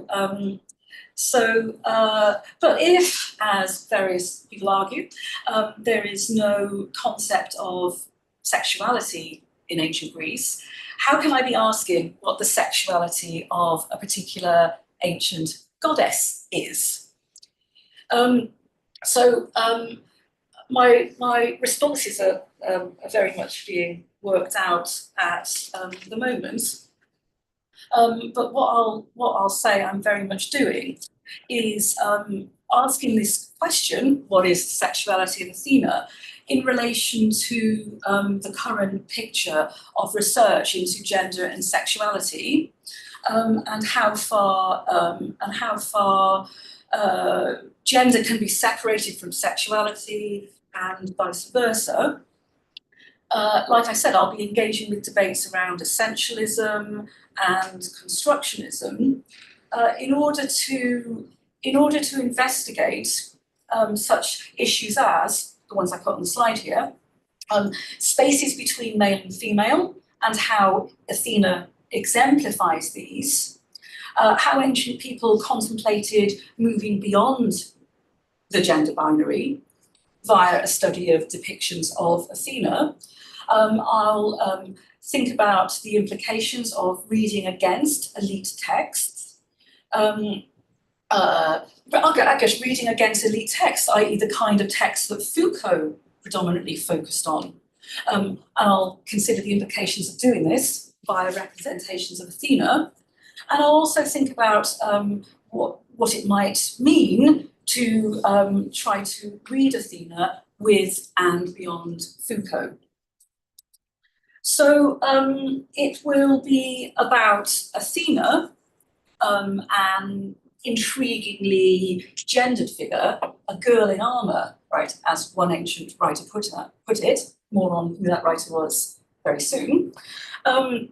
But if, as various people argue, there is no concept of sexuality in ancient Greece, how can I be asking what the sexuality of a particular ancient goddess is? My responses are very much being worked out at the moment. But what I'll say I'm very much doing is asking this question, what is the sexuality of Athena, in relation to the current picture of research into gender and sexuality, and how far gender can be separated from sexuality and vice versa. Like I said, I'll be engaging with debates around essentialism and constructionism in order to investigate such issues as the ones I put on the slide here, spaces between male and female, and how Athena exemplifies these, how ancient people contemplated moving beyond the gender binary via a study of depictions of Athena. I'll think about the implications of reading against elite texts. I guess reading against elite texts, i.e. the kind of texts that Foucault predominantly focused on. And I'll consider the implications of doing this via representations of Athena. And I'll also think about what it might mean to try to read Athena with and beyond Foucault. So it will be about Athena, an intriguingly gendered figure, a girl in armour, right, as one ancient writer put it. More on who that writer was very soon. So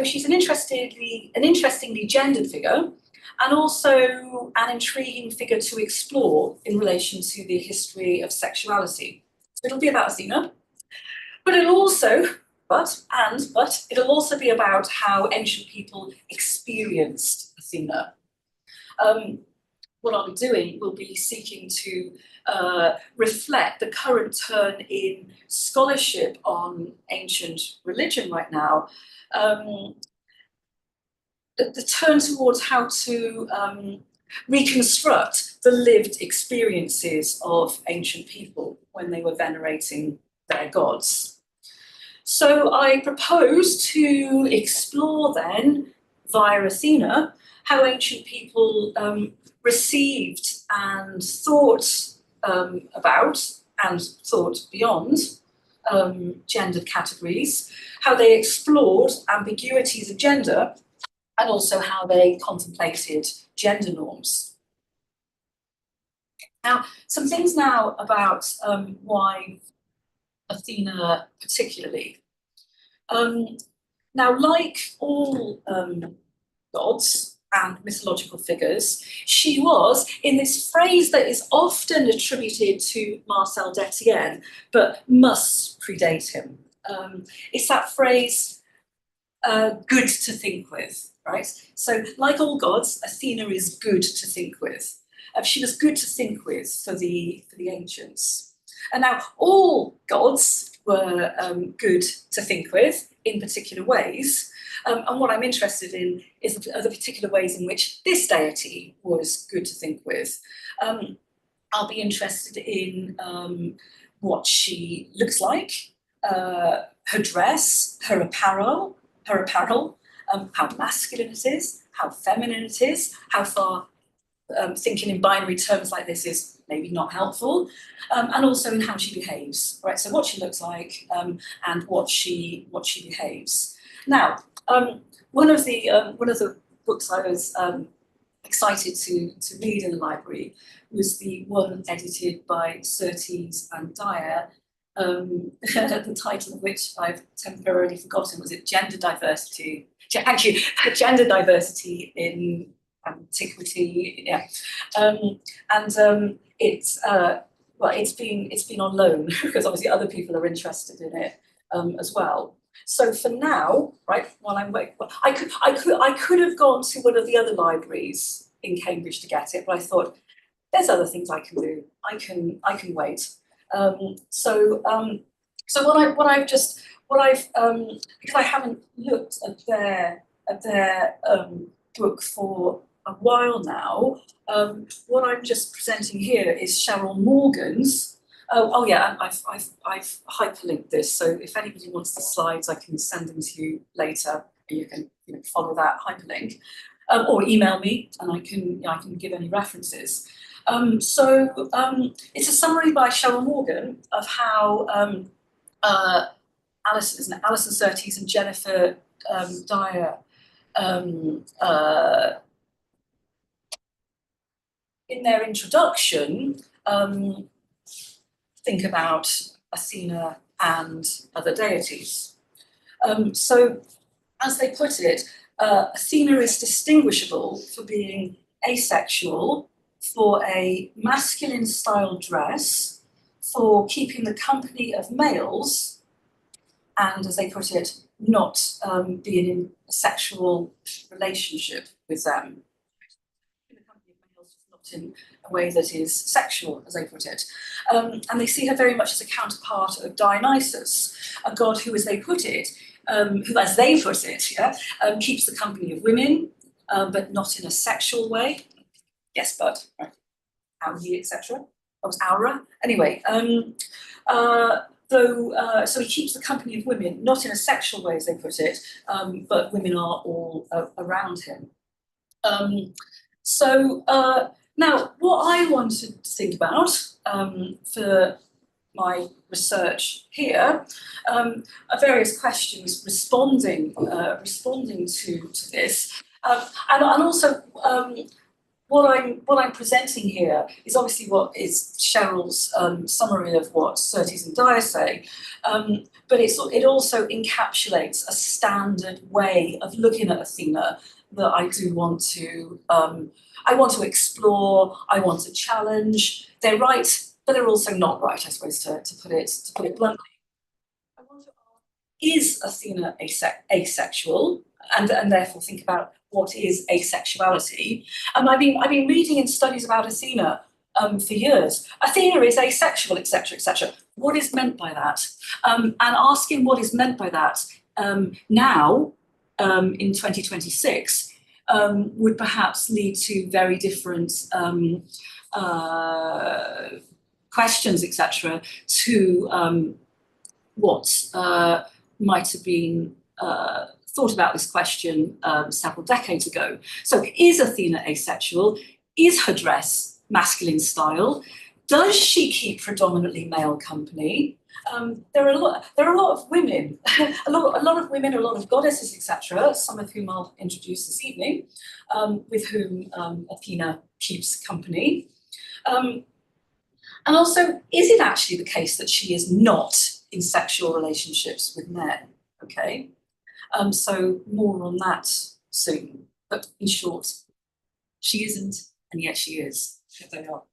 she's an interestingly gendered figure, and also an intriguing figure to explore in relation to the history of sexuality. So it'll be about Athena, but it'll also be about how ancient people experienced Athena. What I'll be doing will be seeking to reflect the current turn in scholarship on ancient religion right now, the turn towards how to reconstruct the lived experiences of ancient people when they were venerating their gods. So I propose to explore then, via Athena, how ancient people received and thought about and thought beyond gendered categories, how they explored ambiguities of gender, and also how they contemplated gender norms. Now, some things now about why Athena particularly. Now, like all gods and mythological figures, she was, in this phrase that is often attributed to Marcel Detienne, but must predate him. It's that phrase, good to think with, right? So, like all gods, Athena is good to think with. She was good to think with for the ancients. And now all gods were good to think with in particular ways. And what I'm interested in is the particular ways in which this deity was good to think with. I'll be interested in what she looks like, her dress, her apparel, how masculine it is, how feminine it is, how far thinking in binary terms like this is maybe not helpful, and also in how she behaves, right? So what she looks like and what she behaves. Now, one of the books I was excited to read in the library was the one edited by Surtees and Dyer, the title of which I've temporarily forgotten. Was it Gender Diversity? Thank you. Gender Diversity in Antiquity. Yeah, it's been on loan because obviously other people are interested in it as well. So for now, right, while I'm waiting, I could have gone to one of the other libraries in Cambridge to get it, but I thought there's other things I can do. I can wait. So what I've because I haven't looked at their book for a while now. What I'm just presenting here is Cheryl Morgan's. Oh yeah, I've hyperlinked this, so if anybody wants the slides, I can send them to you later, and you can follow that hyperlink, or email me, and I can give any references. It's a summary by Cheryl Morgan of how Alison Surtees and Jennifer Dyer in their introduction think about Athena and other deities. So, as they put it, Athena is distinguishable for being asexual, for a masculine style dress, for keeping the company of males, and as they put it, not being in a sexual relationship with them. The company of males, not in a way that is sexual, as they put it. And they see her very much as a counterpart of Dionysus, a god who, as they put it, who, as they put it, keeps the company of women, but not in a sexual way. Yes, but right, Auri, etc. That was Aura. Anyway, so he keeps the company of women, not in a sexual way, as they put it, but women are all around him. Now, what I wanted to think about for my research here are various questions responding to this, and also what I'm presenting here is obviously what is Cheryl's summary of what Surtees and Dyer say, but it also encapsulates a standard way of looking at Athena that I do want to explore. I want to challenge. They're right, but they're also not right, I suppose, to put it bluntly. I want to ask, is Athena asexual, and therefore think about what is asexuality. I've been reading in studies about Athena for years. Athena is asexual, etc., etc. What is meant by that? And asking what is meant by that now in 2026 would perhaps lead to very different questions, etc., to what might have been thought about this question several decades ago. So is Athena asexual? Is her dress masculine style? Does she keep predominantly male company? There are a lot of women, a lot of women, a lot of goddesses, etc., some of whom I'll introduce this evening, with whom Athena keeps company. And also, is it actually the case that she is not in sexual relationships with men? Okay, so more on that soon. But in short, she isn't, and yet she is. They are.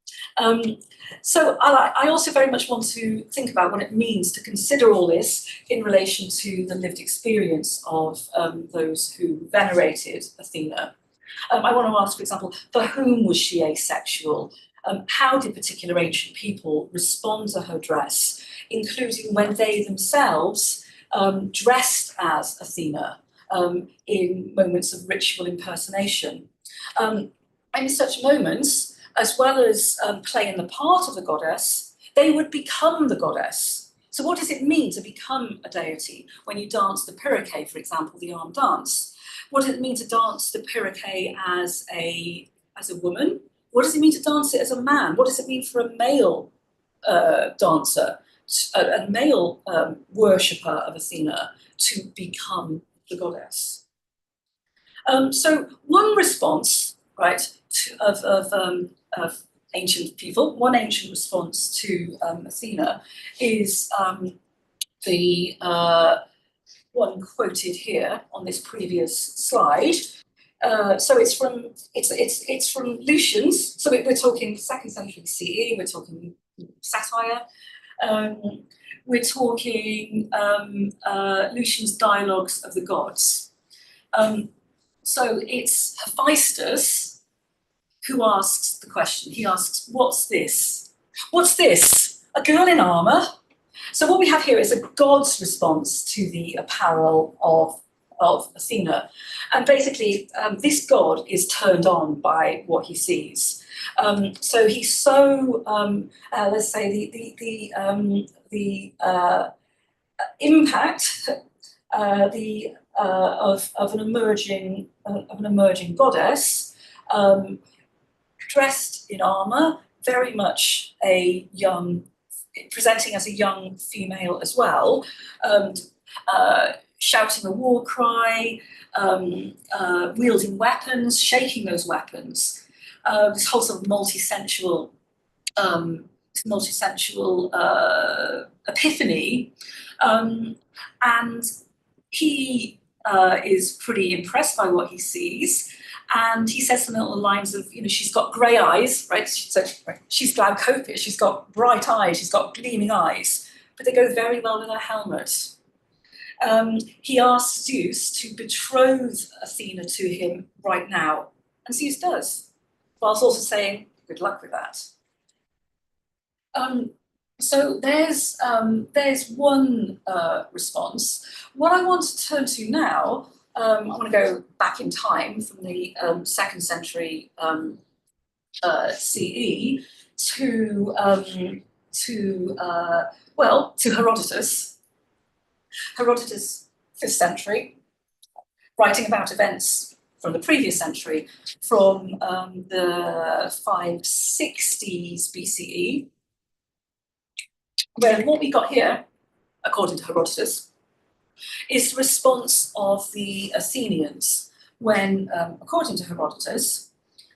So I also very much want to think about what it means to consider all this in relation to the lived experience of those who venerated Athena. I want to ask, for example, for whom was she asexual? How did particular ancient people respond to her dress, including when they themselves dressed as Athena in moments of ritual impersonation? In such moments, as well as playing the part of the goddess, they would become the goddess. So what does it mean to become a deity when you dance the Pyrrhicae, for example, the arm dance? What does it mean to dance the Pyrrhicae as a woman? What does it mean to dance it as a man? What does it mean for a male dancer, a male worshipper of Athena, to become the goddess? So one response, right, of ancient people, one ancient response to Athena is the one quoted here on this previous slide. So it's from Lucian's. So we're talking 2nd century CE. We're talking satire. We're talking Lucian's Dialogues of the Gods. So it's Hephaestus who asks the question. He asks, what's this? What's this? A girl in armour? So what we have here is a god's response to the apparel of Athena. And basically, this god is turned on by what he sees. So he's so, let's say, the impact of an emerging goddess, dressed in armor, very much a young, presenting as a young female as well, shouting a war cry, wielding weapons, shaking those weapons. This whole sort of multi-sensual epiphany, and he is pretty impressed by what he sees, and he says something along the lines of, you know, she's got grey eyes, right? So she's glaucopic, she's got bright eyes, she's got gleaming eyes, but they go very well with her helmet. He asks Zeus to betroth Athena to him right now, and Zeus does, whilst also saying, good luck with that. So there's one response. What I want to turn to now, I want to go back in time from the 2nd century CE to Herodotus. Herodotus, 5th century, writing about events from the previous century, from the 560s BCE, where what we got here, according to Herodotus, is the response of the Athenians when, according to Herodotus,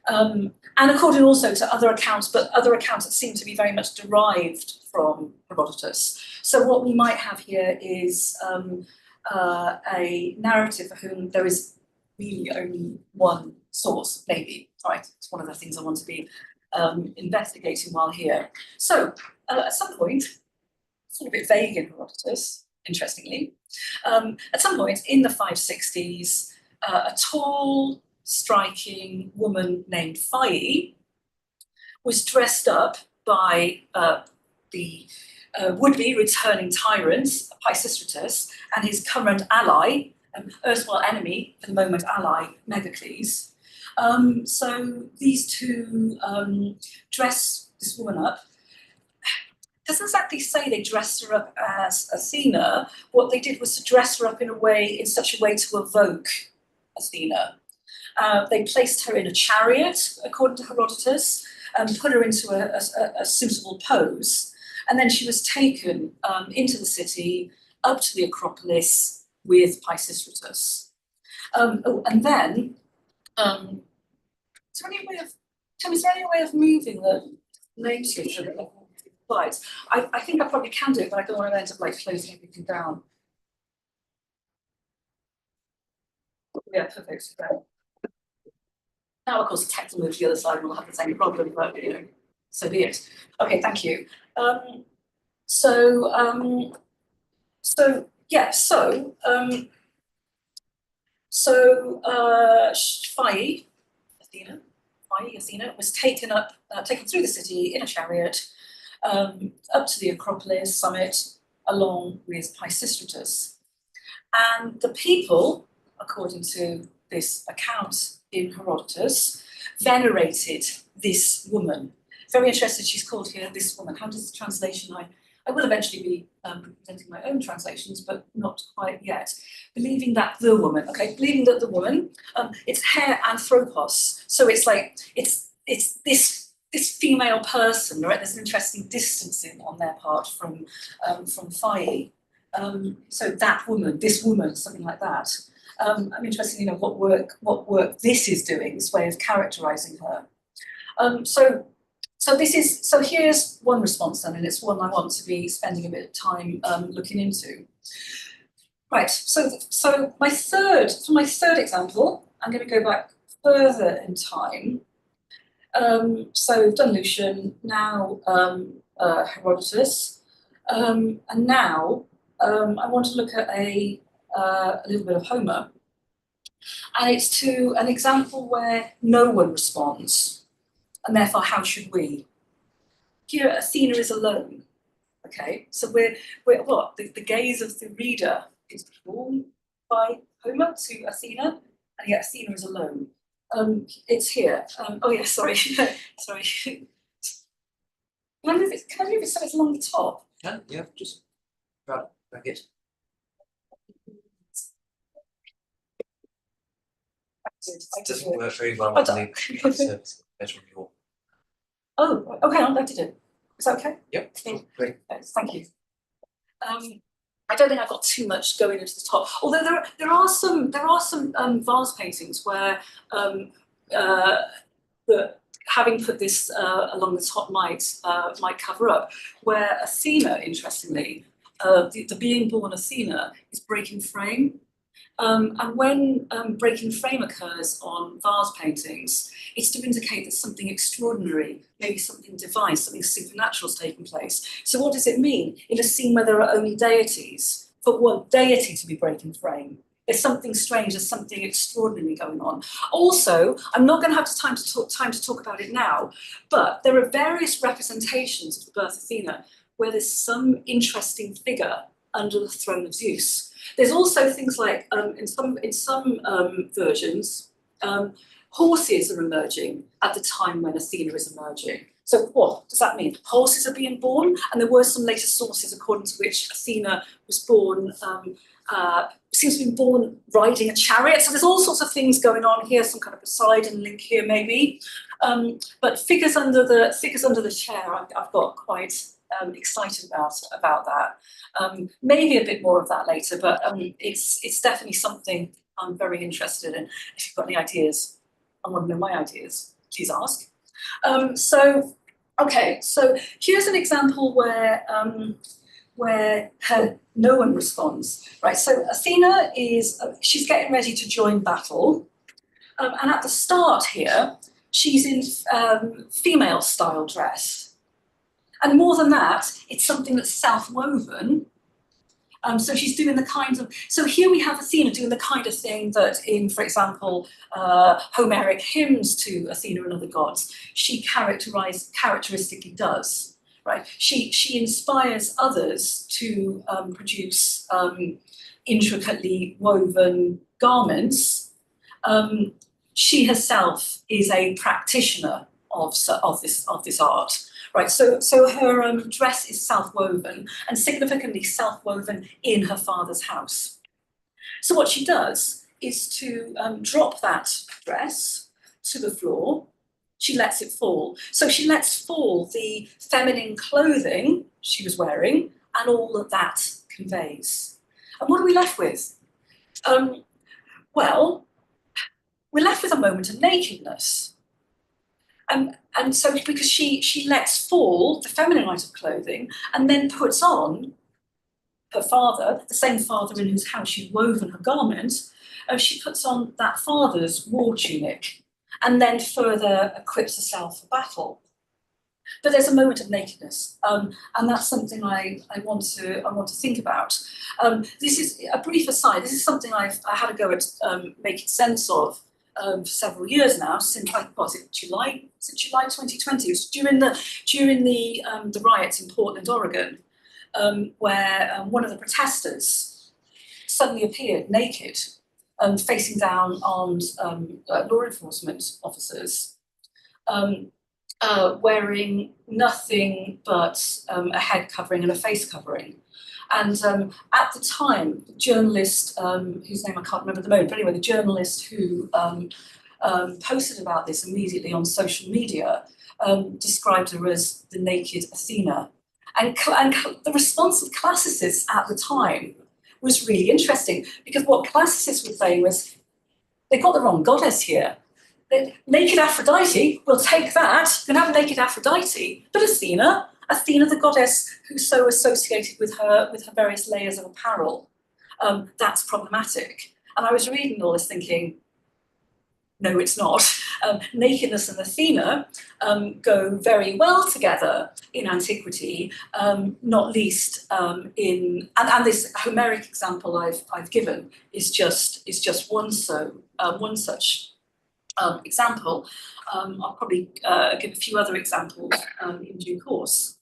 and according also to other accounts, but other accounts that seem to be very much derived from Herodotus. So what we might have here is a narrative for whom there is really only one source, maybe, right? It's one of the things I want to be investigating while here. So at some point, it's a little bit vague in Herodotus, interestingly. At some point in the 560s, a tall, striking woman named Phae was dressed up by the would-be returning tyrant, Pisistratus, and his current ally, erstwhile enemy, for the moment ally, Megacles. So these two dress this woman up. Doesn't exactly say they dressed her up as Athena. What they did was to dress her up in such a way to evoke Athena. They placed her in a chariot, according to Herodotus, and put her into a suitable pose. And then she was taken into the city, up to the Acropolis with Pisistratus. And then, is there any way of moving the names here? Slides. I think I probably can do it, but I don't want to end up like closing everything down. Yeah, perfect. Now, of course, the text will move to the other side and we'll have the same problem, but you know, so be it. Okay, thank you. Phae, Athena was taken through the city in a chariot, up to the Acropolis summit, along with Pisistratus. And the people, according to this account in Herodotus, venerated this woman. Very interested, she's called here this woman. How does the translation, I will eventually be presenting my own translations, but not quite yet. Believing that the woman, it's her anthropos. So it's like, it's this female person, right? There's an interesting distancing on their part from Phae. So that woman, this woman, something like that. I'm interested, you know, what work this is doing, this way of characterizing her. So here's one response then, and it's one I want to be spending a bit of time looking into. Right, so my third example, I'm going to go back further in time. So we've done Lucian, now Herodotus. And now I want to look at a little bit of Homer. And it's to an example where no one responds, and therefore how should we? Here, Athena is alone. Okay, so we're what? The gaze of the reader is drawn by Homer to Athena, and yet Athena is alone. It's here. Oh yeah, sorry, sorry. Can I move it so it's along the top? Yeah, just back it. It doesn't work very well on the surface. Better on your. Oh, okay, I did it. Is that okay? Yep. Great. Thank you. I don't think I got too much going into the top. Although there are some vase paintings where having put this along the top might cover up, where Athena, interestingly, the being born Athena is breaking frame. And when breaking frame occurs on vase paintings, it's to indicate that something extraordinary, maybe something divine, something supernatural is taking place. So what does it mean in a scene where there are only deities? For one deity to be breaking frame, there's something strange, there's something extraordinary going on. Also, I'm not going to have time to talk about it now, but there are various representations of the birth of Athena where there's some interesting figure under the throne of Zeus. There's also things like in some versions, horses are emerging at the time when Athena is emerging. So what does that mean? Horses are being born, and there were some later sources according to which Athena was born. Seems to be born riding a chariot. So there's all sorts of things going on here. Some kind of Poseidon link here, maybe. But figures under the chair, I've got quite excited about that. Maybe a bit more of that later, but it's definitely something I'm very interested in. If you've got any ideas, I want to know my ideas, please ask. So here's an example where no one responds. Right, so Athena she's getting ready to join battle, and at the start here, she's in female style dress. And more than that, it's something that's self-woven. So she's doing the kinds of, so here we have Athena doing the kind of thing that in, for example, Homeric hymns to Athena and other gods, she characteristically does, right? She inspires others to produce intricately woven garments. She herself is a practitioner of this art. Right, so her dress is self-woven, and significantly self-woven in her father's house. So what she does is to drop that dress to the floor. She lets it fall. So she lets fall the feminine clothing she was wearing and all that conveys. And what are we left with? Well, we're left with a moment of nakedness. And so because she lets fall the feminine item of clothing and then puts on her father, the same father in whose house she'd woven her garment, she puts on that father's war tunic and then further equips herself for battle. But there's a moment of nakedness, and that's something I want to think about. This is a brief aside. This is something I had a go at making sense of for several years now, since July 2020. It was during the riots in Portland, Oregon, where one of the protesters suddenly appeared naked, facing down on law enforcement officers, wearing nothing but a head covering and a face covering. And at the time, the journalist, whose name I can't remember at the moment, but anyway, the journalist who posted about this immediately on social media described her as the naked Athena. And the response of classicists at the time was really interesting, because what classicists were saying was, they've got the wrong goddess here. Naked Aphrodite, we'll take that. You can have naked Aphrodite, but Athena the goddess who's so associated with her various layers of apparel, that's problematic. And I was reading all this thinking, no, it's not. Nakedness and Athena go very well together in antiquity, not least and this Homeric example I've given is just one such example. I'll probably give a few other examples in due course.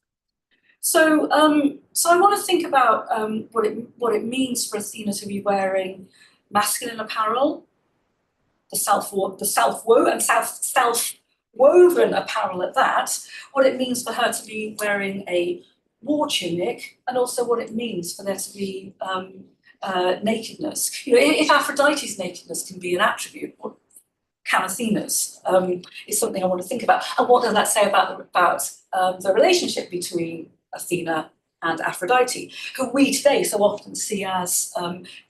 So I want to think about what it means for Athena to be wearing masculine apparel, the self-woven apparel at that, what it means for her to be wearing a war tunic, and also what it means for there to be nakedness. If Aphrodite's nakedness can be an attribute, what can Athena's is something I want to think about. And what does that say about the relationship between Athena and Aphrodite, who we today so often see as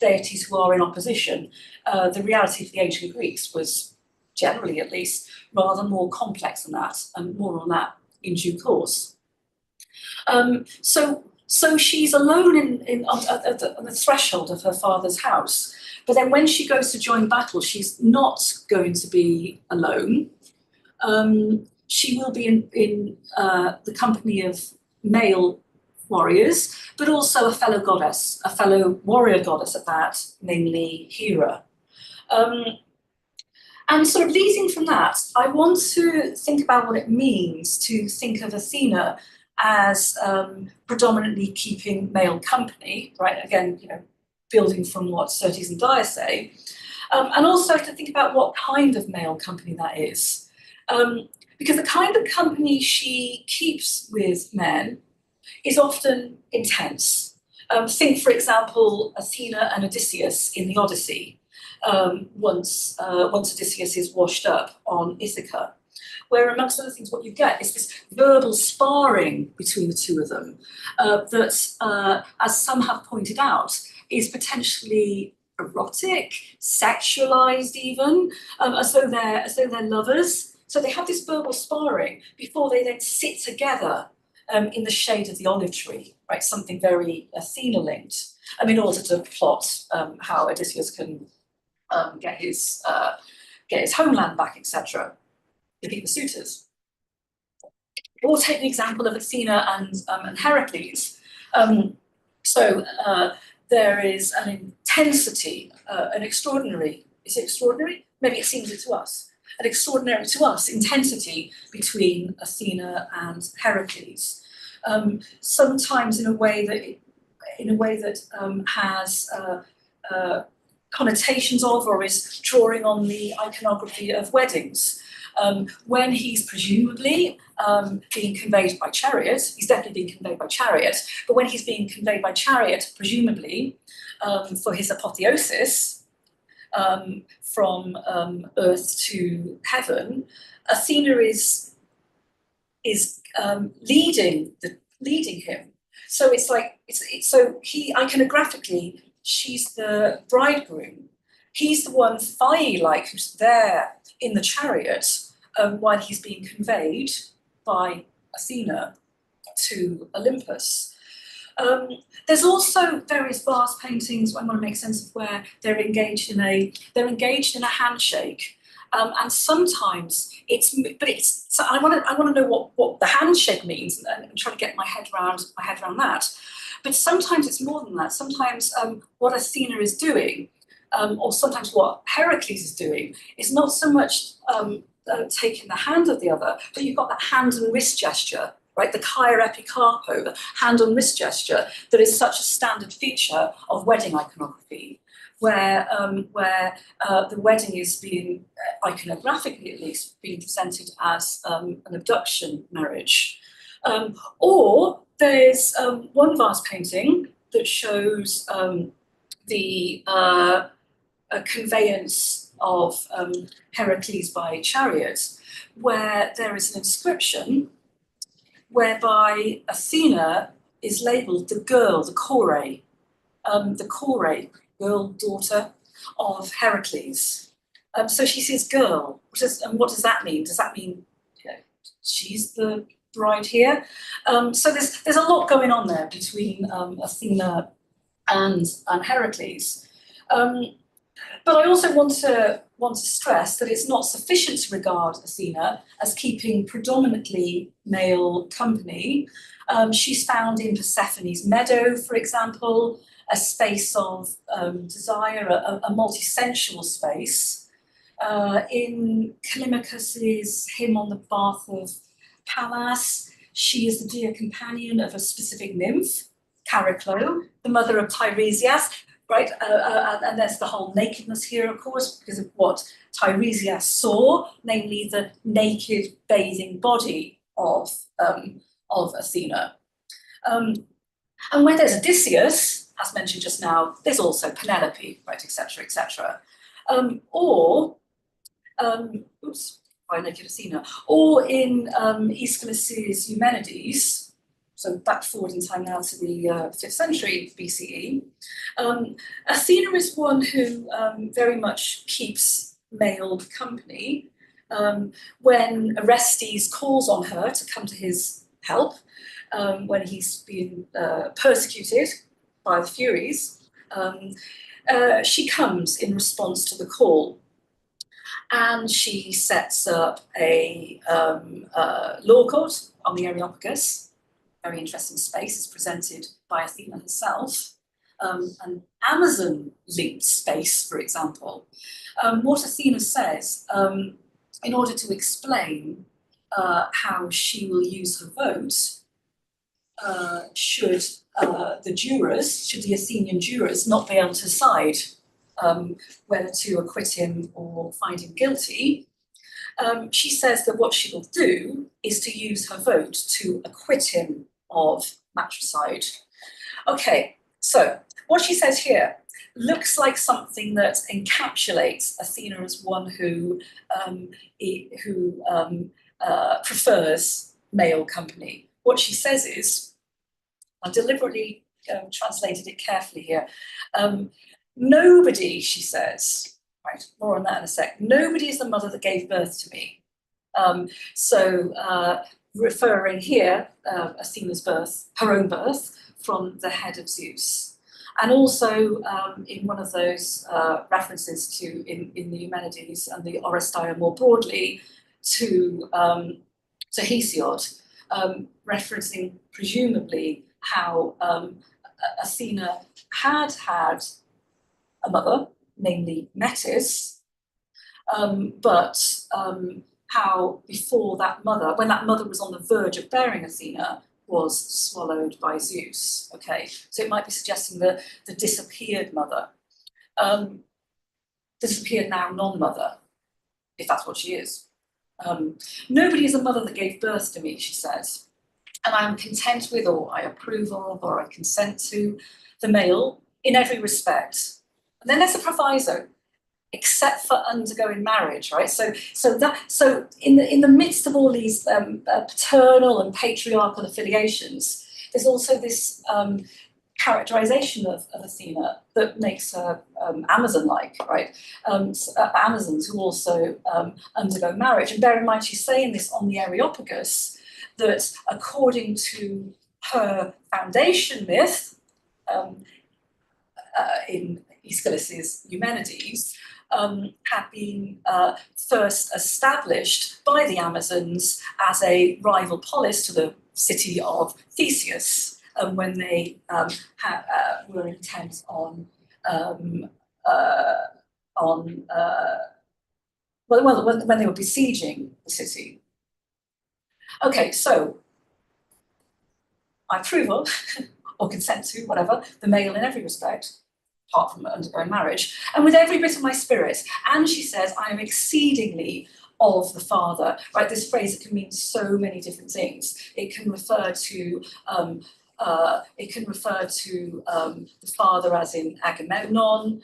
deities who are in opposition? The reality for the ancient Greeks was, generally at least, rather more complex than that, and more on that in due course. So she's alone on the threshold of her father's house, but then when she goes to join battle, she's not going to be alone. She will be in the company of male warriors, but also a fellow goddess, a fellow warrior goddess at that, namely Hera. And sort of leading from that, I want to think about what it means to think of Athena as predominantly keeping male company, right? Again, building from what Surtees and Dyer say, and also to think about what kind of male company that is. Because the kind of company she keeps with men is often intense. Think, for example, Athena and Odysseus in the Odyssey, once Odysseus is washed up on Ithaca, where amongst other things what you get is this verbal sparring between the two of them that, as some have pointed out, is potentially erotic, sexualized even, as though they're lovers. So they have this verbal sparring before they then sit together in the shade of the olive tree, right? Something very Athena-linked, in order to plot how Odysseus can get his homeland back, etc. Defeat the suitors. We'll take the example of Athena and Heracles. There is an intensity, an extraordinary, is it extraordinary? Maybe it seems it to us. An extraordinary to us intensity between Athena and Heracles. Sometimes in a way that has connotations of, or is drawing on the iconography of weddings. When he's presumably being conveyed by chariot, he's definitely being conveyed by chariot, but when he's being conveyed by chariot, presumably for his apotheosis from earth to heaven, Athena is leading him. So it's like so he iconographically, she's the bridegroom. He's the one fire-like who's there in the chariot while he's being conveyed by Athena to Olympus. There's also various vase paintings. I want to make sense of where they're engaged in a handshake, and sometimes so I want to know what the handshake means and try to get my head around that. But sometimes it's more than that. Sometimes what Athena is doing, or sometimes what Heracles is doing, is not so much taking the hand of the other, but you've got that hand and wrist gesture, right? The Chaia Epicarpo, the hand on wrist gesture, that is such a standard feature of wedding iconography, where the wedding is being, iconographically at least, being presented as an abduction marriage. Or there's one vase painting that shows the conveyance of Heracles by chariot, where there is an inscription whereby Athena is labelled the girl, the Kore, girl, daughter of Heracles. So she says girl, and what does that mean? Does that mean she's the bride here? So there's a lot going on there between Athena and Heracles. But I also want to stress that it's not sufficient to regard Athena as keeping predominantly male company. She's found in Persephone's meadow, for example, a space of desire, a multi-sensual space. In Callimachus's hymn on the bath of Pallas, she is the dear companion of a specific nymph, Chariclo, the mother of Tiresias, right? And there's the whole nakedness here, of course, because of what Tiresias saw, namely the naked bathing body of Athena. And where there's Odysseus, as mentioned just now, there's also Penelope, right, etc., etc. By naked Athena, or in Aeschylus's Eumenides, so back forward in time now to the 5th century BCE, Athena is one who very much keeps male company. When Orestes calls on her to come to his help, when he's been persecuted by the Furies, she comes in response to the call. And she sets up a law court on the Areopagus. Very interesting space is presented by Athena herself. An Amazon-linked space, for example. What Athena says, in order to explain how she will use her vote, should the Athenian jurors not be able to decide whether to acquit him or find him guilty, she says that what she will do is to use her vote to acquit him of matricide. Okay, so what she says here looks like something that encapsulates Athena as one who prefers male company. What she says is, I deliberately translated it carefully here, nobody, she says, right, more on that in a sec, nobody is the mother that gave birth to me. Referring here, Athena's birth, her own birth, from the head of Zeus. And also in one of those references to, in the Eumenides and the Oresteia more broadly, to Hesiod, referencing presumably how Athena had a mother, namely Metis, but how before that mother, when that mother was on the verge of bearing Athena, was swallowed by Zeus. Okay, so it might be suggesting that the disappeared mother, disappeared now non-mother, if that's what she is. Nobody is a mother that gave birth to me, she says, and I am content with, or I approve of, or I consent to the male in every respect. And then there's a proviso, except for undergoing marriage, right? So in the midst of all these paternal and patriarchal affiliations, there's also this characterization of Athena that makes her Amazon-like, right? Amazons who also undergo marriage. And bear in mind, she's saying this on the Areopagus, that according to her foundation myth, in Aeschylus's Eumenides, had been first established by the Amazons as a rival polis to the city of Theseus, when they were intent on when they were besieging the city. Okay, so I approve of, or consent to, whatever, the male in every respect, apart from undergoing marriage, and with every bit of my spirit. And she says, I am exceedingly of the father, right? This phrase, it can mean so many different things. It can refer to the father as in Agamemnon,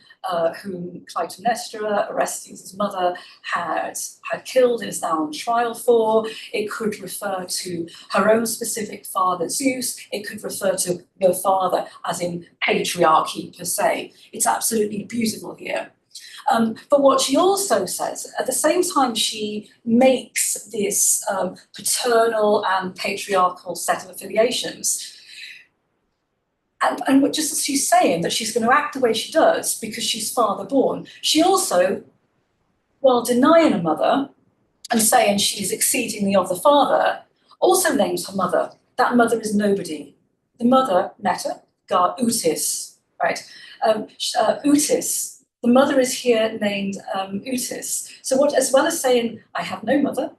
whom Clytemnestra, Orestes' mother, had killed and is now on trial for. It could refer to her own specific father, Zeus. It could refer to the father as in patriarchy per se. It's absolutely beautiful here. But what she also says, at the same time she makes this paternal and patriarchal set of affiliations, and just as she's saying that she's going to act the way she does because she's father-born, she also, while denying a mother and saying she's exceedingly of the father, also names her mother. That mother is nobody. The mother, Meta, God, Utis, right? Utis. The mother is here named Utis. So what, as well as saying, I have no mother,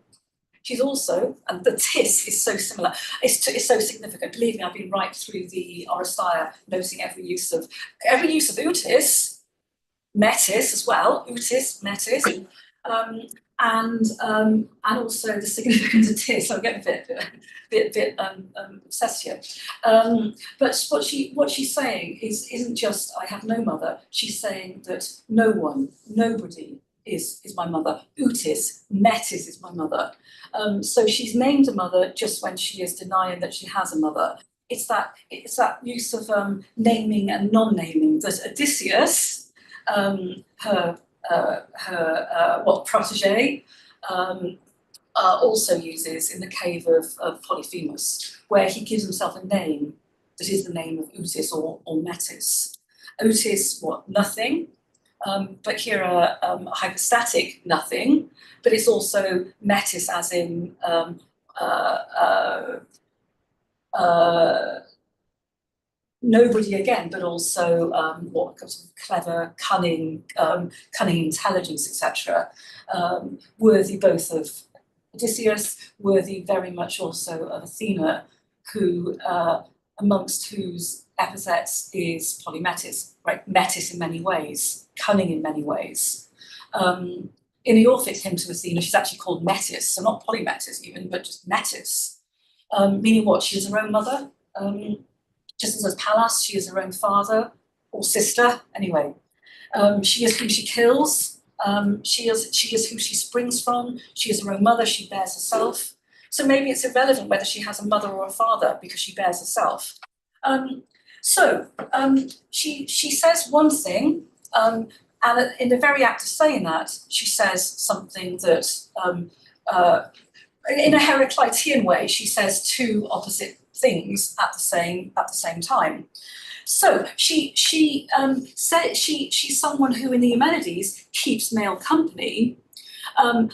she's also, and the tis is so similar, it's so significant. Believe me, I've been right through the Oresteia, noting every use of utis, metis as well, utis, metis, and also the significance of tis. I'm getting a bit obsessed here. But what she's saying isn't just I have no mother. She's saying that no one, nobody is my mother. Utis, metis is my mother. So she's named a mother just when she is denying that she has a mother. It's that use of naming and non-naming that Odysseus, her protege, also uses in the cave of Polyphemus, where he gives himself a name that is the name of Utis or Metis. Utis, what, nothing, but here a hypostatic nothing, but it's also Metis as in nobody again, but also what comes clever, cunning, cunning intelligence, etc. Worthy both of Odysseus, worthy very much also of Athena, who amongst whose epithets is Polymetis, right? Metis in many ways, cunning in many ways. In the Orphic hymn to Athena, she's actually called Metis, so not Polymetis even, but just Metis, meaning what? She is her own mother. Just as Pallas, she is her own father or sister. Anyway, she is who she kills. She is who she springs from. She is her own mother. She bears herself. So maybe it's irrelevant whether she has a mother or a father because she bears herself. She says one thing, and in the very act of saying that, she says something that, in a Heraclitean way, she says two opposite things at the same time. So she's someone who in the Eumenides keeps male company,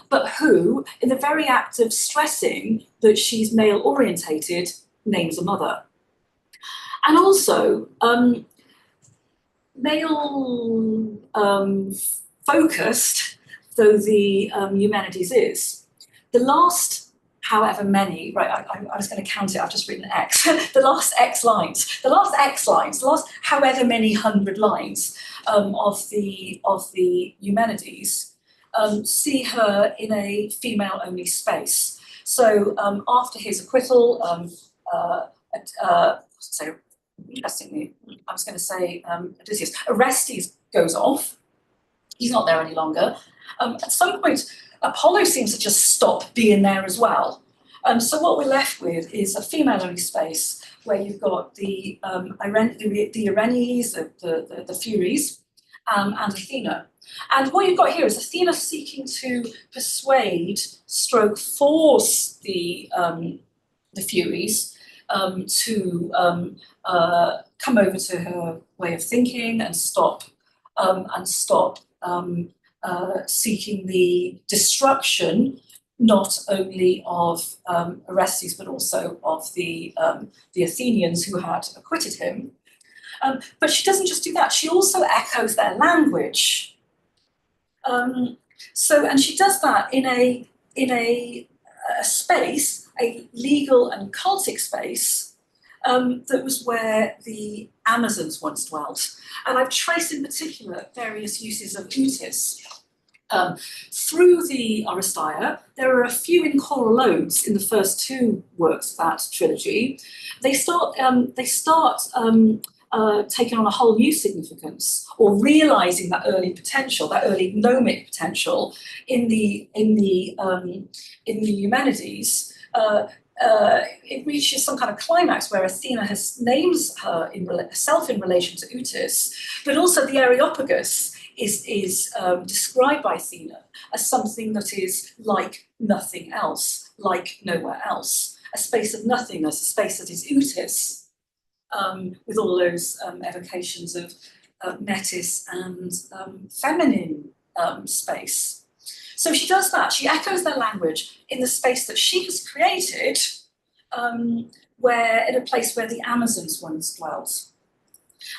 but who, in the very act of stressing that she's male orientated, names a mother. And also male focused, though the Eumenides is, the last however many, right, I was going to count it, I've just written X, the last however many hundred lines of the Eumenides see her in a female-only space. So after his acquittal, interestingly, I was going to say Odysseus, Orestes goes off, he's not there any longer. At some point, Apollo seems to just stop being there as well. So what we're left with is a female-only space where you've got the Erinyes, the Furies, and Athena. And what you've got here is Athena seeking to persuade, stroke force the Furies to come over to her way of thinking and stop seeking the destruction not only of Orestes but also of the Athenians who had acquitted him. But she doesn't just do that; she also echoes their language. And she does that in a space, a legal and cultic space that was where the Amazons once dwelt. And I've traced in particular various uses of utis. Through the Oresteia, there are a few in choral odes in the first two works of that trilogy. They start taking on a whole new significance, or realizing that early potential, that early gnomic potential in the Eumenides. It reaches some kind of climax where Athena names herself in relation to Utis, but also the Areopagus is described by Athena as something that is like nothing else, like nowhere else, a space of nothingness, a space that is Utis. with all those evocations of metis and feminine space. So she does that. She echoes their language in the space that she has created, where in a place where the Amazons once dwelt.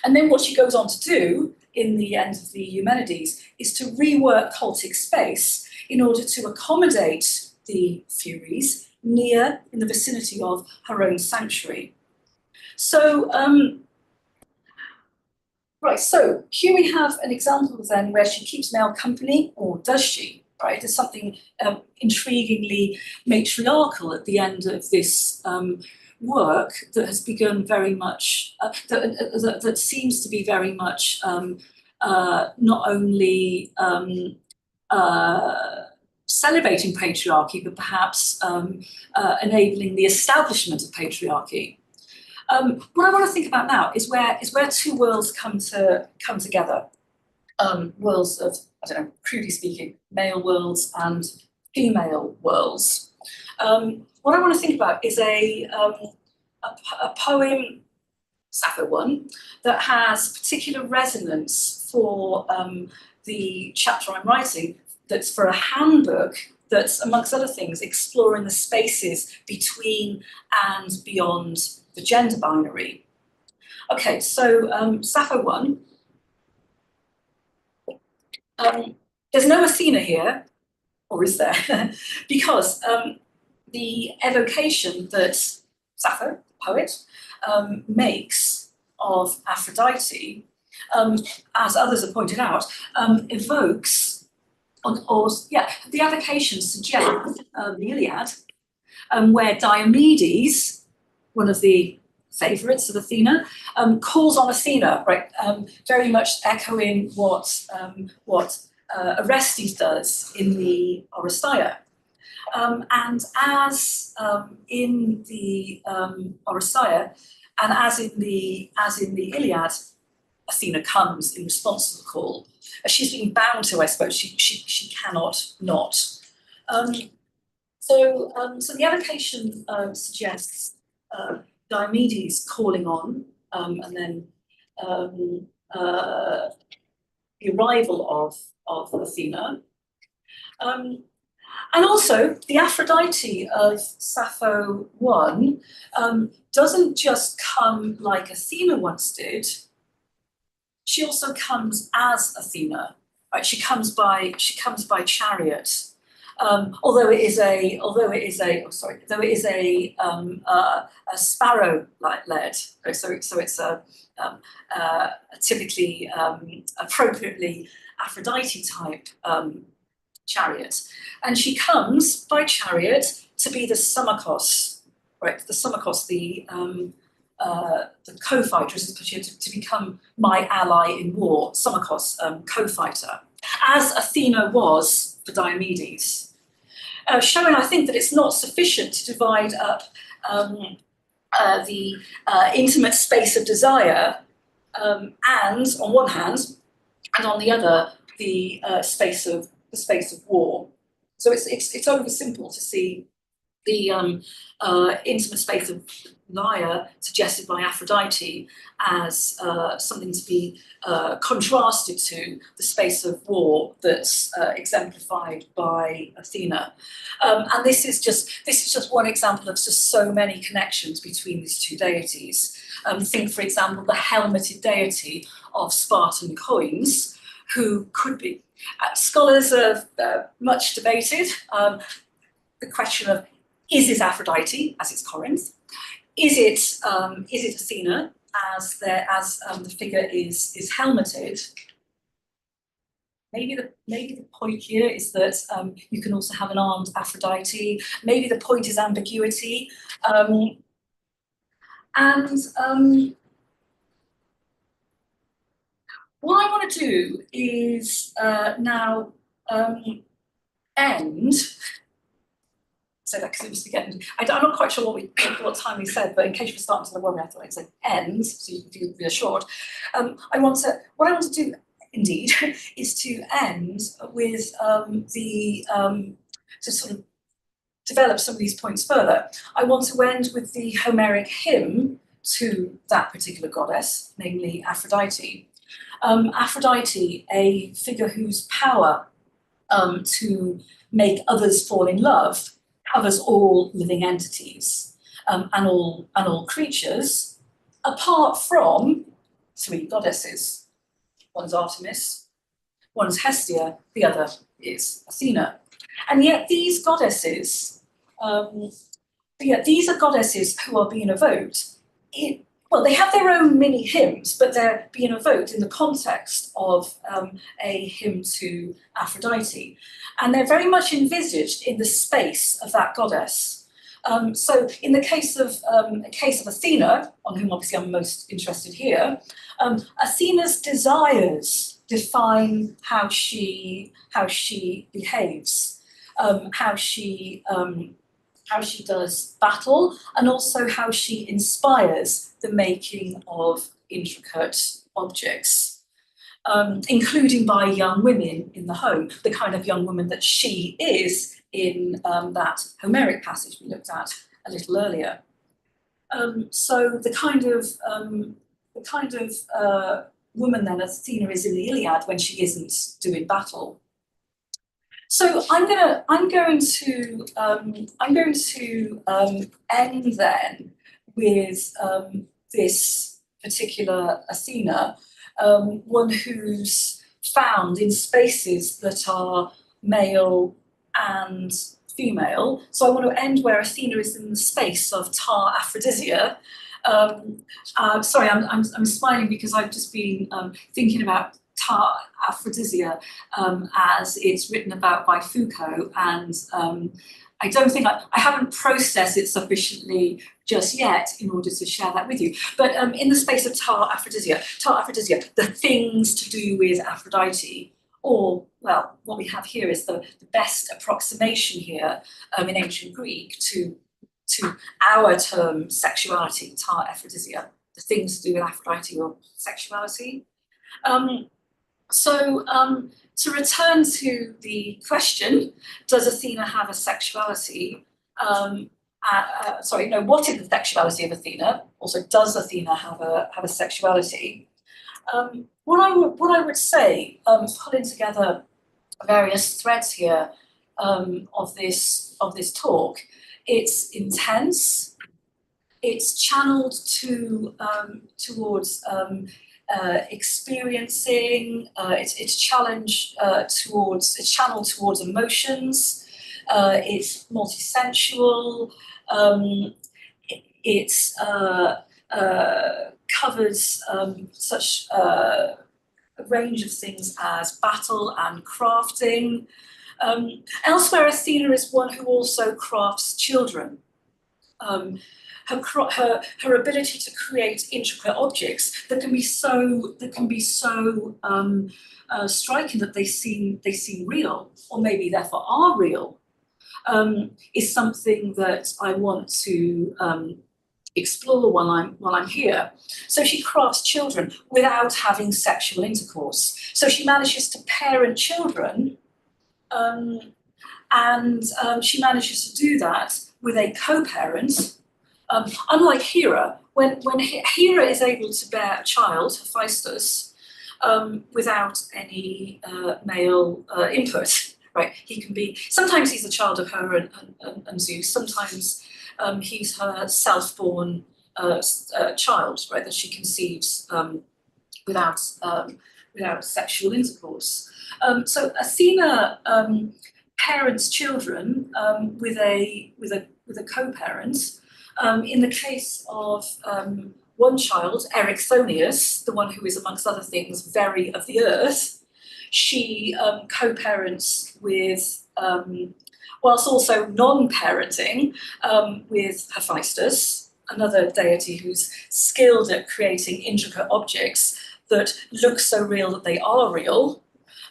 And then what she goes on to do in the end of the Eumenides is to rework cultic space in order to accommodate the Furies near in the vicinity of her own sanctuary. So, right, so here we have an example then where she keeps male company, or does she? Right, there's something intriguingly matriarchal at the end of this work that has begun very much, that seems to be very much not only celebrating patriarchy, but perhaps enabling the establishment of patriarchy. What I want to think about now is where two worlds come together. Worlds of, I don't know, crudely speaking, male worlds and female worlds. What I want to think about is a poem, Sappho 1, that has particular resonance for the chapter I'm writing, that's for a handbook that's, amongst other things, exploring the spaces between and beyond the gender binary. Okay, so Sappho 1. There's no Athena here, or is there? Because the evocation that Sappho, the poet, makes of Aphrodite, as others have pointed out, evokes, the evocation suggests the Iliad, where Diomedes, one of the favourites of Athena, calls on Athena, right? Very much echoing what Orestes does in the Oresteia. And as in the Oresteia, and as in the Iliad, Athena comes in response to the call. She's being bound to, I suppose. She cannot not. So the evocation suggests Diomedes calling on, and then the arrival of Athena. And also, the Aphrodite of Sappho 1 doesn't just come like Athena once did. She also comes as Athena, right? She comes by chariot. Although it is a sparrow led, so it's a typically appropriately Aphrodite type chariot, and she comes by chariot to be the Sumakos, right? The Sumakos, the co-fighter, to become my ally in war. Sumakos, co-fighter, as Athena was for Diomedes. Showing, I think, that it's not sufficient to divide up the intimate space of desire, and on one hand, and on the other, the space of war. So it's oversimple to see the intimate space of desire suggested by Aphrodite as something to be contrasted to the space of war that's exemplified by Athena. And this is just one example of just so many connections between these two deities. Think, for example, the helmeted deity of Spartan coins, who could be. Scholars have much debated the question of, is it Aphrodite, as it's Corinth? Is it Athena, as the figure is helmeted? Maybe the point here is that you can also have an armed Aphrodite. Maybe the point is ambiguity. What I want to do is now end. So that, because it was getting, I'm not quite sure what time we said, but in case you were starting to the one, I thought I'd say end, so you can be reassured. What I want to do, indeed, is to end with to sort of develop some of these points further. I want to end with the Homeric hymn to that particular goddess, namely Aphrodite. Aphrodite, a figure whose power to make others fall in love, covers all living entities and all creatures, apart from three goddesses. One's Artemis, one's Hestia, the other is Athena. And yet these goddesses, these are goddesses who are being evoked well, they have their own mini hymns, but they're being evoked in the context of a hymn to Aphrodite. And they're very much envisaged in the space of that goddess. So in the case of Athena, on whom obviously I'm most interested here, Athena's desires define how she behaves, how she does battle, and also how she inspires the making of intricate objects, including by young women in the home, the kind of young woman that she is in that Homeric passage we looked at a little earlier. So the kind of woman then Athena is in the Iliad when she isn't doing battle. So I'm going to end then with this particular Athena, one who's found in spaces that are male and female. So I want to end where Athena is in the space of tar aphrodisia. Sorry, I'm smiling because I've just been thinking about tar aphrodisia as it's written about by Foucault, and I don't think I haven't processed it sufficiently just yet in order to share that with you. But in the space of tar aphrodisia, the things to do with Aphrodite, or, well, what we have here is the best approximation here in ancient Greek to our term sexuality, tar aphrodisia, the things to do with Aphrodite or sexuality. So to return to the question, does Athena have a sexuality? What is the sexuality of Athena? Also, does Athena have a sexuality? What I would say, pulling together various threads here of this talk, it's intense. It's channeled towards experiencing. It's channeled towards emotions. It's multisensual. It covers such a range of things as battle and crafting. Elsewhere, Athena is one who also crafts children. Her ability to create intricate objects that can be so striking that they seem real, or maybe therefore are real, is something that I want to explore while I'm here. So she crafts children without having sexual intercourse. So she manages to parent children, and she manages to do that with a co-parent. Unlike Hera, when Hera is able to bear a child, Hephaestus, without any male input, right? Sometimes he's a child of her and Zeus, sometimes he's her self-born child, right, that she conceives without sexual intercourse. So Athena parents children with a co-parent. In the case of one child, Erichthonius, the one who is, amongst other things, very of the earth, she co-parents with, whilst also non-parenting, with Hephaestus, another deity who's skilled at creating intricate objects that look so real that they are real.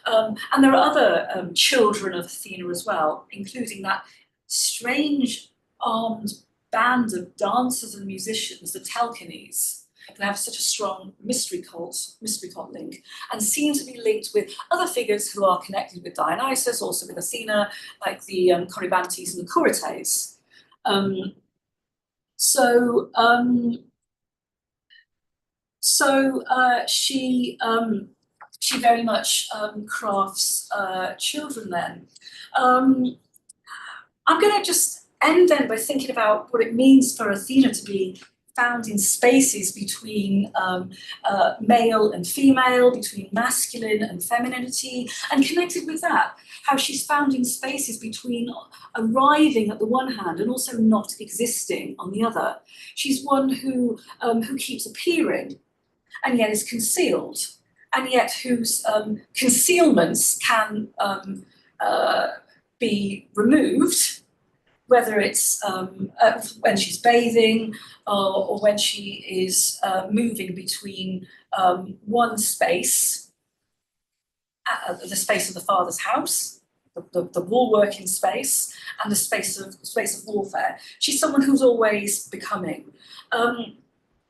And there are other children of Athena as well, including that strange armed band of dancers and musicians, the Telchines, that have such a strong mystery cult link, and seem to be linked with other figures who are connected with Dionysus, also with Athena, like the Corybantes and the Curetes. So she very much crafts children then. I'm going to just end then by thinking about what it means for Athena to be found in spaces between male and female, between masculine and femininity, and connected with that, how she's found in spaces between arriving at the one hand and also not existing on the other. She's one who keeps appearing and yet is concealed, and yet whose concealments can be removed, whether it's when she's bathing or when she is moving between one space, the space of the father's house, the woolworking space, and the space of warfare. She's someone who's always becoming.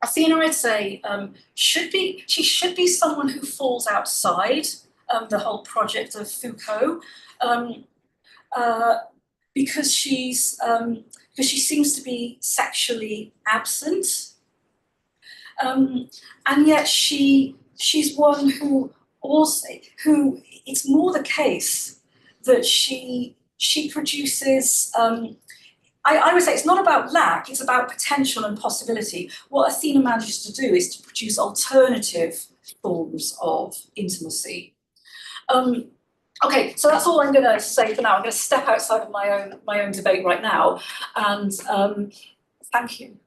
Athena, I'd say, she should be someone who falls outside the whole project of Foucault, because she seems to be sexually absent, and yet she's one who it's more the case that she produces. I would say it's not about lack, it's about potential and possibility. What Athena manages to do is to produce alternative forms of intimacy. Okay, so that's all I'm going to say for now. I'm going to step outside of my own debate right now, and thank you.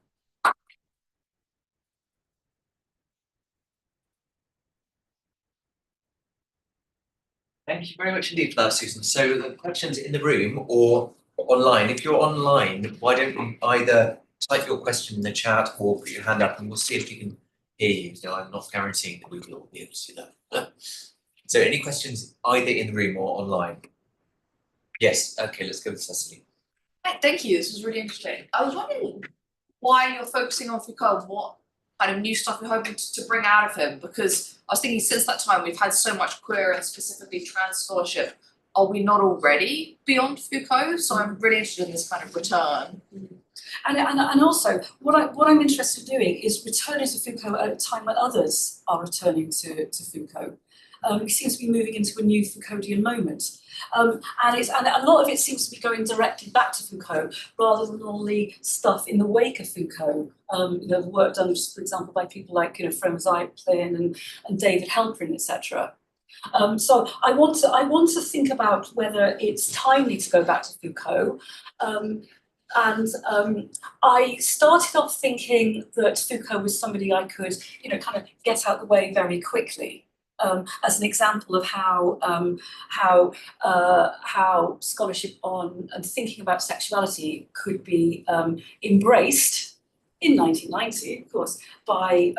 Thank you very much indeed for that, Susan. So the questions in the room or online. If you're online, why don't you either type your question in the chat or put your hand up, and we'll see if we can hear you. So I'm not guaranteeing that we will all be able to do that. So any questions either in the room or online? Yes, okay, let's go with Cecily. Thank you, this was really interesting. I was wondering why you're focusing on Foucault, what kind of new stuff you're hoping to bring out of him, because I was thinking since that time we've had so much queer and specifically trans scholarship. Are we not already beyond Foucault? So I'm really interested in this kind of return. And also, what I'm interested in doing is returning to Foucault at a time when others are returning to Foucault. It seems to be moving into a new Foucauldian moment. And a lot of it seems to be going directly back to Foucault rather than all the stuff in the wake of Foucault. The work done, for example, by people like Frans Zeitlin and David Halperin, etc. So I want to think about whether it's timely to go back to Foucault. I started off thinking that Foucault was somebody I could, kind of get out the way very quickly. As an example of how scholarship on and thinking about sexuality could be embraced in 1990, of course, by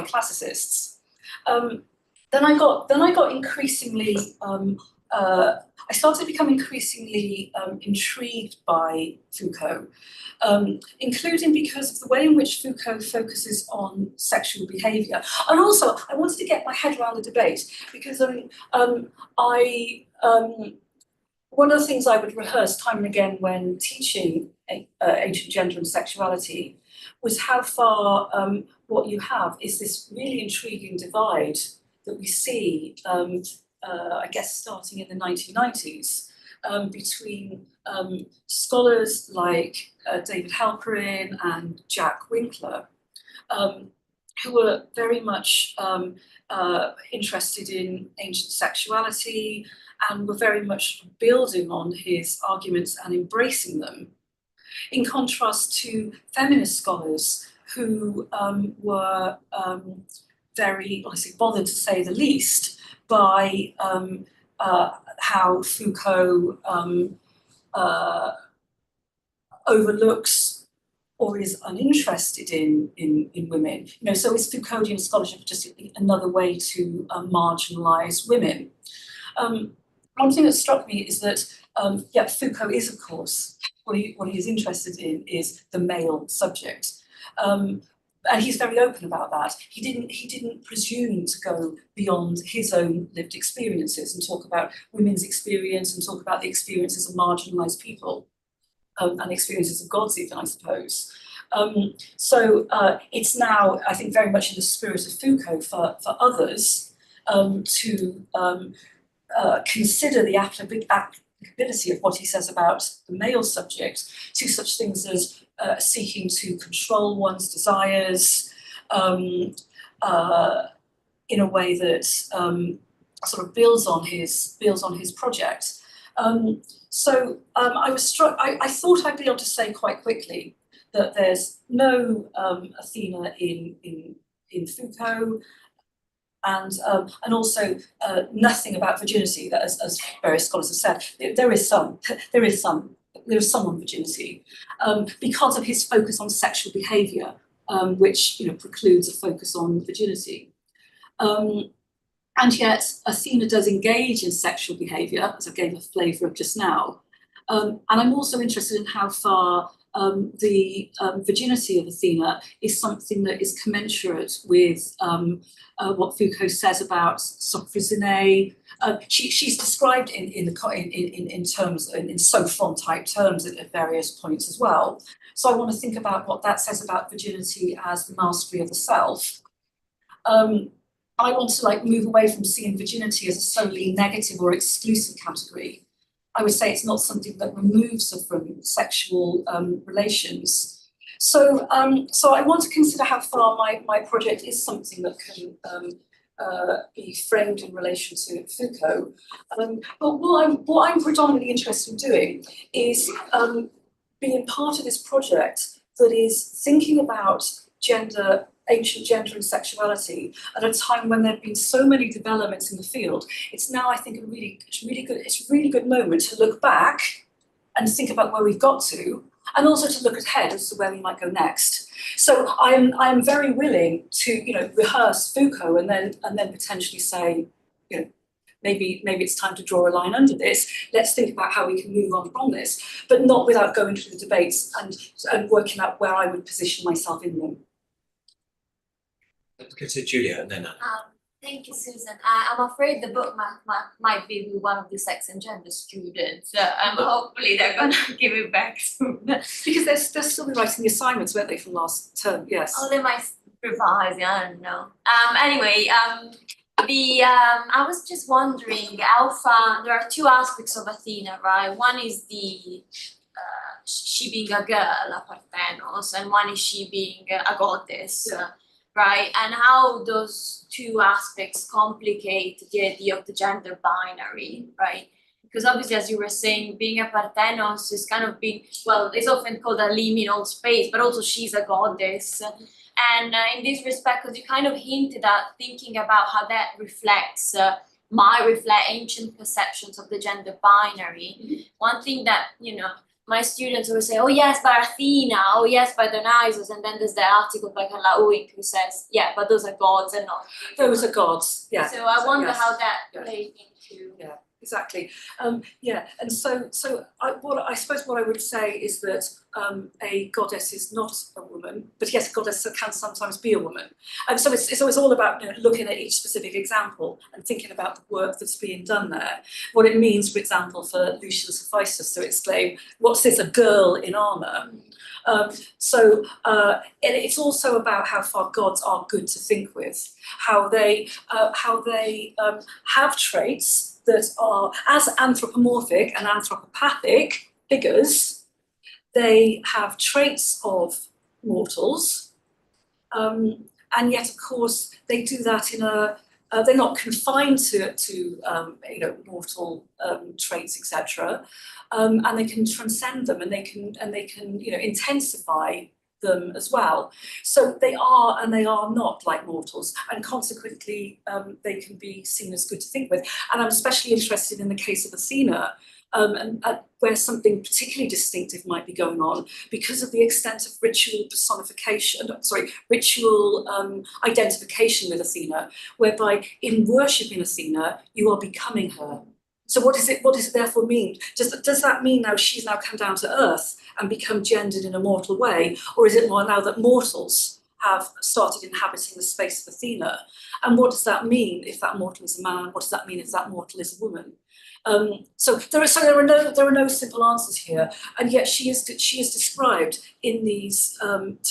classicists. Then I got increasingly. I started to become increasingly intrigued by Foucault, including because of the way in which Foucault focuses on sexual behaviour. And also, I wanted to get my head around the debate, because one of the things I would rehearse time and again when teaching ancient gender and sexuality was how far what you have is this really intriguing divide that we see, I guess, starting in the 1990s, between scholars like David Halperin and Jack Winkler, who were very much interested in ancient sexuality and were very much building on his arguments and embracing them, in contrast to feminist scholars who were very, bothered to say the least, by how Foucault overlooks or is uninterested in women. So is Foucauldian scholarship just another way to marginalise women? One thing that struck me is that, Foucault is, of course, what he is interested in is the male subject. And he's very open about that. He didn't presume to go beyond his own lived experiences and talk about women's experience and talk about the experiences of marginalised people, and experiences of gods even, I suppose. It's now, I think, very much in the spirit of Foucault for others to consider the applicability of what he says about the male subject to such things as seeking to control one's desires in a way that sort of builds on his project. I was struck. I thought I'd be able to say quite quickly that there's no Athena in Foucault, and also nothing about virginity. That, as various scholars have said, there is some on virginity, because of his focus on sexual behaviour, which precludes a focus on virginity. And yet Athena does engage in sexual behaviour, as I gave a flavour of just now. And I'm also interested in how far the virginity of Athena is something that is commensurate with what Foucault says about Sophrosyne. She's described in terms, in Sophron type terms at various points as well. So I want to think about what that says about virginity as the mastery of the self. I want to move away from seeing virginity as a solely negative or exclusive category. I would say it's not something that removes her from sexual relations. So I want to consider how far my project is something that can be framed in relation to Foucault. But what I'm predominantly interested in doing is being part of this project that is thinking about ancient gender and sexuality at a time when there have been so many developments in the field. It's now, I think, a really good moment to look back and think about where we've got to, and also to look ahead as to where we might go next. So I'm very willing to rehearse Foucault and then potentially say, maybe it's time to draw a line under this. Let's think about how we can move on from this, but not without going through the debates and working out where I would position myself in them. Let's go to Julia and then Anna. Thank you, Susan. I'm afraid the book might be with one of the sex and gender students. Hopefully they're going to give it back soon. Because they're still writing the assignments, weren't they, from last term? Yes. Oh, they might revise. I don't know. Anyway, I was just wondering how far. There are two aspects of Athena, right? One is the she being a girl, a Parthenos, and one is she being a goddess. Yeah. Right, and how those two aspects complicate the idea of the gender binary, right? Because obviously, as you were saying, being a Parthenos is kind of being, well, it's often called a liminal space, but also she's a goddess. And in this respect, because you kind of hinted at thinking about how that reflects ancient perceptions of the gender binary. Mm-hmm. One thing that, my students always say, oh yes, by Athena, oh yes, by Dionysus, and then there's the article by Carla Owing who says, yeah, but those are gods and not. Those are gods, yeah. So I wonder yes. how that Yeah. plays into. Yeah, exactly. And I suppose what I would say is that a goddess is not a woman, but yes, a goddess can sometimes be a woman. And so it's always all about looking at each specific example and thinking about the work that's being done there. What it means, for example, for Lucian Hephaestus to exclaim, "What's this? A girl in armour?" It's also about how far gods are good to think with, how they have traits that are as anthropomorphic and anthropopathic figures. They have traits of mortals, and yet, of course, they do that in a. They're not confined to mortal traits, etc. And they can transcend them, and they can intensify them as well. So they are and they are not like mortals, and consequently they can be seen as good to think with. And I'm especially interested in the case of Athena, where something particularly distinctive might be going on because of the extent of ritual identification with Athena, whereby in worshipping Athena, you are becoming her. So what does it therefore mean? Does that mean now she's now come down to earth and become gendered in a mortal way? Or is it more now that mortals have started inhabiting the space of Athena? And what does that mean if that mortal is a man? What does that mean if that mortal is a woman? So there are no simple answers here, and yet she is described in these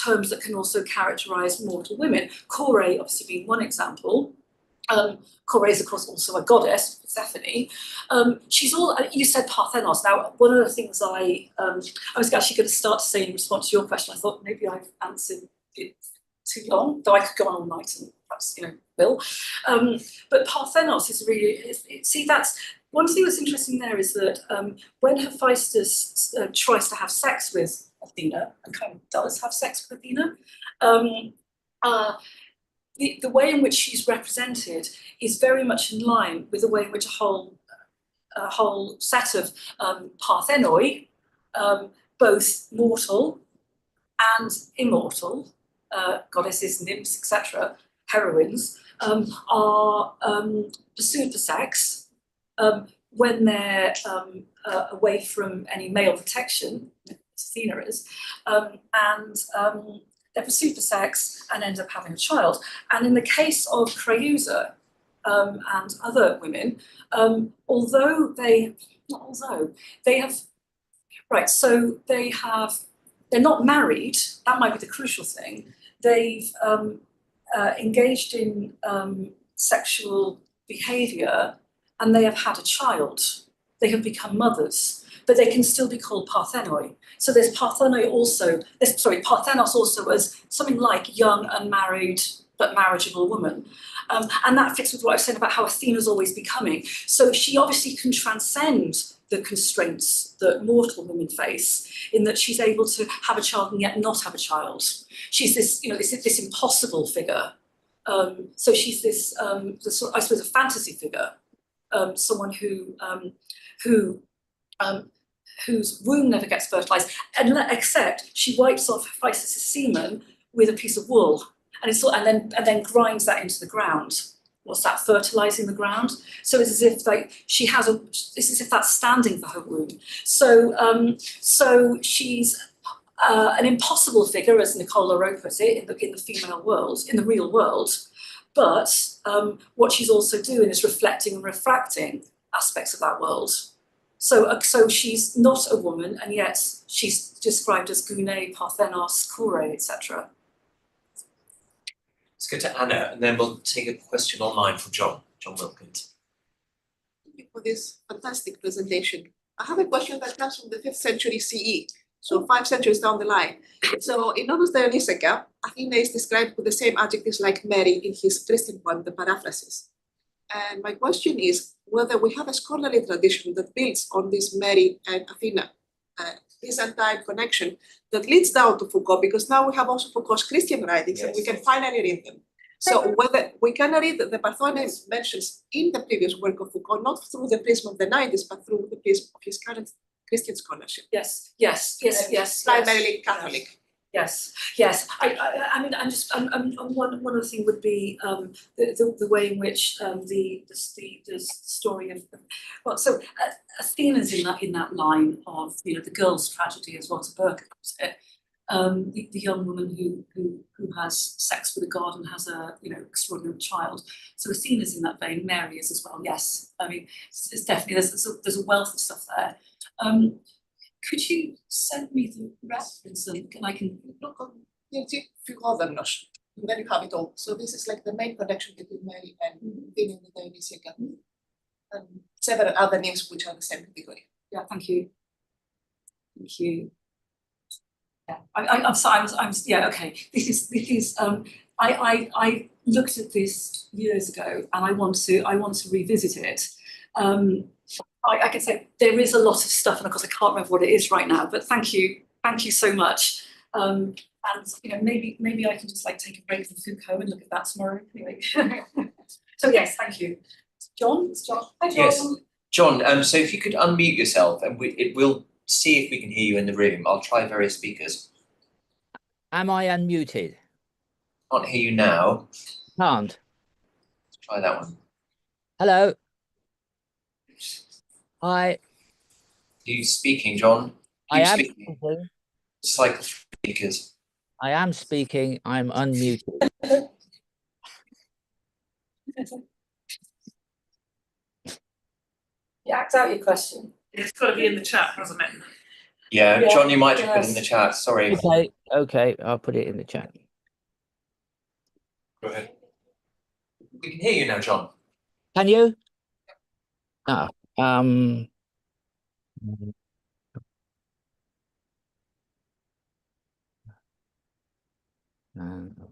terms that can also characterise mortal women. Kore obviously being one example. Kore is of course also a goddess, Persephone. She's all. You said Parthenos. Now, one of the things I was actually going to start to say in response to your question, I thought maybe I've answered it too long, though I could go on all night and perhaps will. But Parthenos is really. See, that's one thing that's interesting there is that when Hephaestus tries to have sex with Athena and kind of does have sex with Athena. The way in which she's represented is very much in line with the way in which a whole set of parthenoi, both mortal and immortal, goddesses, nymphs, etc., heroines, are pursued for sex when they're away from any male protection, as Athena is, and they're pursued for sex and end up having a child. And in the case of Creusa and other women, they're not married, that might be the crucial thing. They've engaged in sexual behaviour and they have had a child. They have become mothers, but they can still be called parthenoi. So there's Parthenos also as something like young, unmarried, but marriageable woman. And that fits with what I was saying about how Athena's always becoming. So she obviously can transcend the constraints that mortal women face in that she's able to have a child and yet not have a child. She's this, this impossible figure. So she's this, I suppose, a fantasy figure, someone whose womb never gets fertilized, except she wipes off Hephaestus' semen with a piece of wool, and then grinds that into the ground. What's that? Fertilizing the ground. So it's as if it's as if that's standing for her womb. So she's an impossible figure, as Nicola Rowe puts it, in the female world, in the real world. But what she's also doing is reflecting and refracting aspects of that world. So she's not a woman, and yet she's described as Gune, Parthenos, Kore, etc. Let's go to Anna, and then we'll take a question online from John Wilkins. Thank you for this fantastic presentation. I have a question that comes from the 5th century CE, so 5 centuries down the line. So in Onos Dionysiaca, Athena is described with the same adjectives like Mary in his Christian poem, the Paraphrasis. And my question is whether we have a scholarly tradition that builds on this Mary and Athena, Byzantine connection that leads down to Foucault, because now we have also Foucault's Christian writings, and we can finally read them. So whether we can read the Parthenon mentions in the previous work of Foucault, not through the prism of the 90s, but through the prism of his current Christian scholarship. Yes. Primarily Catholic. Yes. I mean, one other thing would be the way in which the story of Athena's in that line of the girl's tragedy, as Walter Burke calls it. The young woman who has sex with a god and has a extraordinary child. So Athena's in that vein. Mary is as well. Yes, I mean it's definitely there's a wealth of stuff there. Could you send me the reference link and I can look on Φυγόδερνος, and then you have it all. So this is like the main connection between Mary and Athena in the Dionysiaca, and several other names which are the same category. Yeah, thank you. Yeah, I'm sorry. Okay. This is. I looked at this years ago, and I want to revisit it. I can say there is a lot of stuff, and of course I can't remember what it is right now. But thank you so much. And maybe I can just take a break from Foucault and look at that tomorrow. Anyway. So yes, thank you. John. Hi, John. Yes, John. So if you could unmute yourself, and we'll see if we can hear you in the room. I'll try various speakers. Am I unmuted? Can't hear you now. Can't. Let's try that one. Hello. Hi. Are you speaking, John? I am speaking. speaking. Cycle speakers. I am speaking. I'm unmuted. act out your question. It's got to be in the chat, hasn't it? Yeah, Yeah, John, you might have put it in yes. the chat, sorry. Okay, I'll put it in the chat. Go ahead. We can hear you now, John. Can you? Ah, a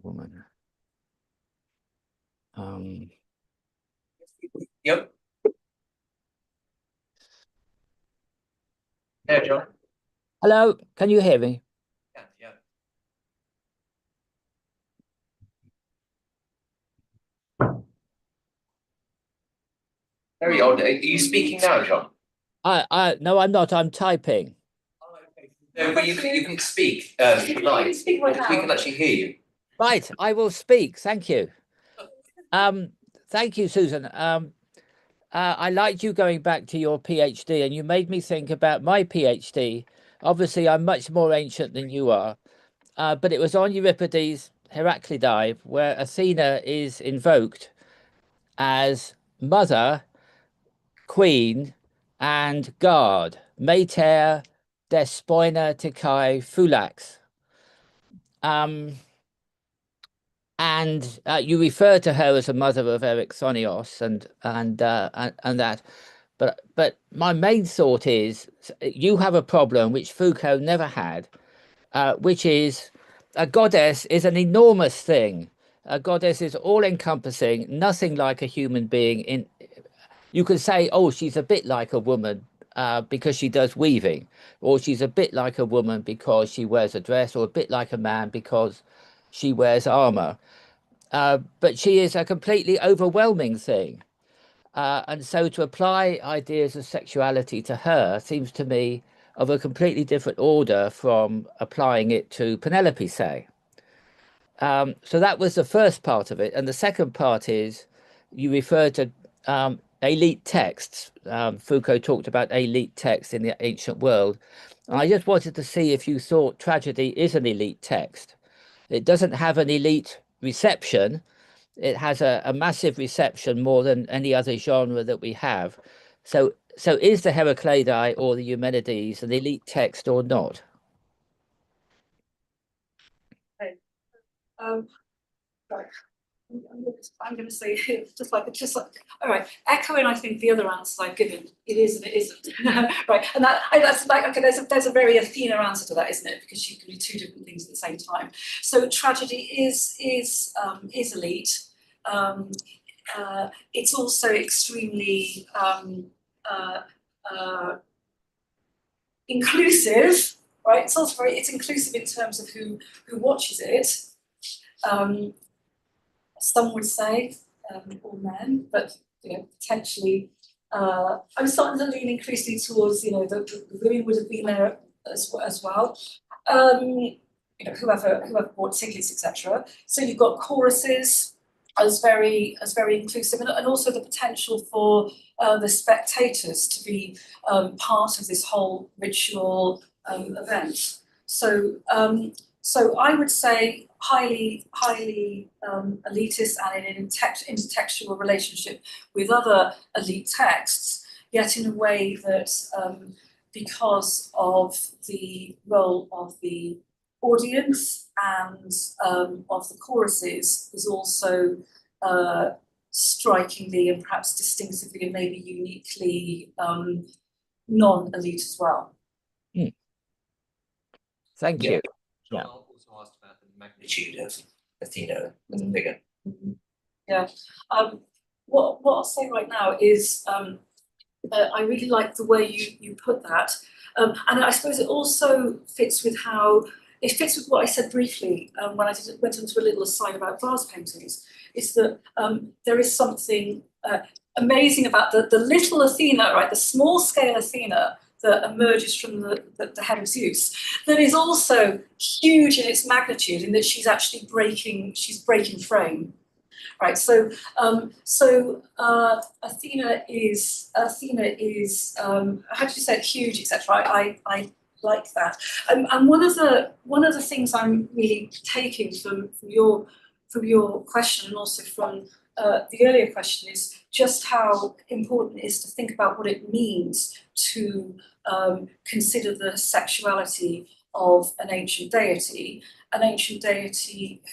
woman. Yep. Yeah, John. Hello, can you hear me? Yeah. Very odd. Are you speaking now, John? No, I'm not. I'm typing. Oh, okay. No, but you can speak if you like. Speak right now. We can actually hear you. Right, I will speak. Thank you. Thank you, Susan. I liked you going back to your PhD, and you made me think about my PhD. Obviously, I'm much more ancient than you are, but it was on Euripides' Heraclidae, where Athena is invoked as mother, queen, and guard, Mater, Despoina, Tikai, Phulax. And you refer to her as a mother of Eryxonios and that. But my main thought is you have a problem which Foucault never had, which is a goddess is an enormous thing. A goddess is all encompassing, nothing like a human being. You could say, oh, she's a bit like a woman because she does weaving, or she's a bit like a woman because she wears a dress, or a bit like a man because she wears armor. But she is a completely overwhelming thing. And so to apply ideas of sexuality to her seems to me of a completely different order from applying it to Penelope, say. So that was the first part of it. And the second part is you refer to elite texts. Foucault talked about elite texts in the ancient world. And I just wanted to see if you thought tragedy is an elite text. It doesn't have an elite reception. It has a massive reception more than any other genre that we have. So is the Heraclidae or the Eumenides an elite text or not? Right. I'm going to say just like all right, echoing I think the other answers I've given. It is and it isn't. Right, and that's like okay. There's a very Athena answer to that, isn't it? Because she can do two different things at the same time. So tragedy is elite. It's also extremely inclusive, right? It's also it's inclusive in terms of who watches it. Some would say all men, but potentially. I'm starting to lean increasingly towards the women would have been there as well. Whoever bought tickets, etc. So you've got choruses as very inclusive, and also the potential for the spectators to be part of this whole ritual event. So I would say highly elitist and in an intertextual relationship with other elite texts, yet in a way that because of the role of the audience and of the choruses was also strikingly and perhaps distinctively and maybe uniquely non-elite as well. Thank you. John also asked about the magnitude of Athena as a figure. Yeah. What I'll say right now is I really like the way you put that, and I suppose it also fits with what I said briefly when I went into a little aside about vase paintings. Is that there is something amazing about the little Athena, right? The small scale Athena that emerges from the head of Zeus, that is also huge in its magnitude, in that she's actually breaking frame, right? So Athena is how do you say it, huge, etc. I like that, and one of the things I'm really taking from your question and also from the earlier question is just how important it is to think about what it means to consider the sexuality of an ancient deity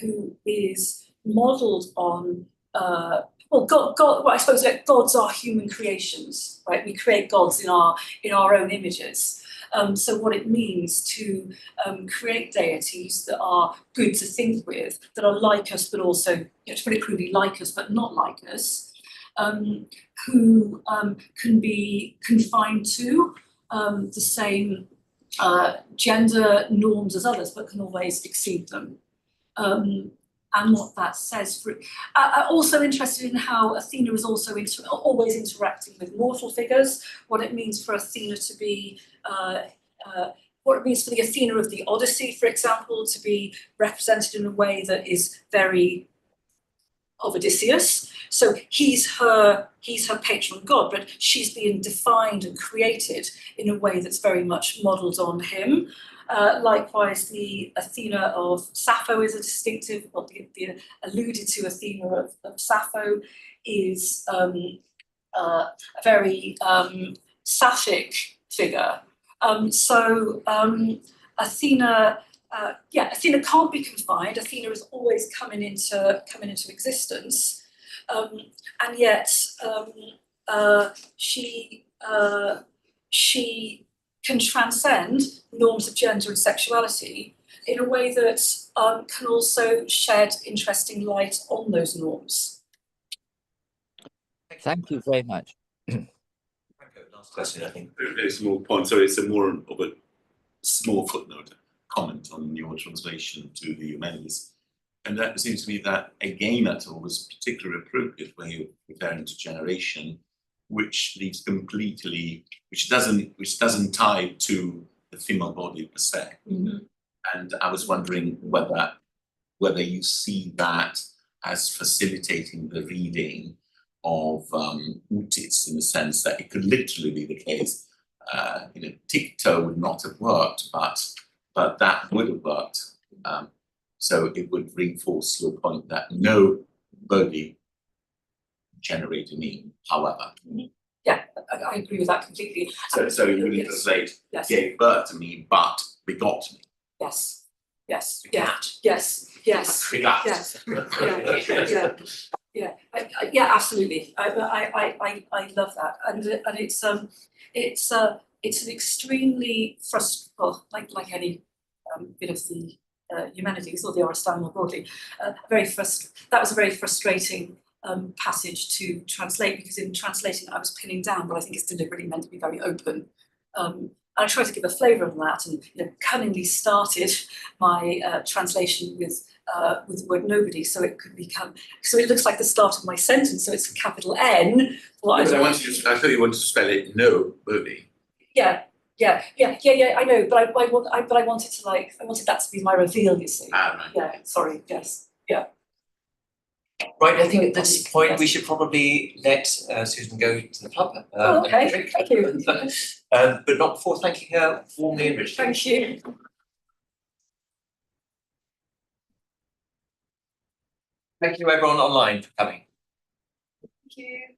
who is modelled on God. Well, I suppose like gods are human creations, right? We create gods in our own images. So what it means to create deities that are good to think with, that are like us, but also, to put it crudely, like us, but not like us, who can be confined to the same gender norms as others, but can always exceed them. And what that says for it. I'm also interested in how Athena is also always interacting with mortal figures, what it means for Athena to be, what it means for the Athena of the Odyssey, for example, to be represented in a way that is very of Odysseus. So he's her patron god, but she's being defined and created in a way that's very much modelled on him. Likewise, the Athena of Sappho is a distinctive, well, the alluded to Athena of Sappho is a very Sapphic figure. Athena, Athena can't be confined. Athena is always coming into existence, and yet she can transcend norms of gender and sexuality in a way that can also shed interesting light on those norms. Thank you very much. Last question, I think. Very small point. Sorry, it's a more of a small footnote comment on your translation to the Humanities. And that seems to me that again at all was particularly appropriate when you're referring to generation, which leaves completely, which doesn't tie to the female body per se. Mm-hmm. And I was wondering whether you see that as facilitating the reading of Utis, in the sense that it could literally be the case. Tic-toe would not have worked, but that would have worked. So it would reinforce your point that no body generate a mean, however. Yeah, I agree with that completely. So you wouldn't translate Yes. gave birth to me, but begot me. Yes. Yes. Begat. Yes. Yes. Begat. Yes. Yeah. Absolutely. I love that, and it's an extremely like any bit of the humanities or the Aristotle more broadly. That was a very frustrating passage to translate, because in translating I was pinning down what I think is deliberately meant to be very open. I tried to give a flavour of that, and cunningly started my translation with the word nobody, so it looks like the start of my sentence, so it's a capital N. I thought you wanted to spell it nobody. Yeah, I know, but I wanted that to be my reveal, you see. Right. Yeah, sorry, yes, yeah. Right, I think at this point we should probably let Susan go to the pub. Okay, thank you. But not before thanking her warmly and richly. Thank you. Thank you everyone online for coming. Thank you.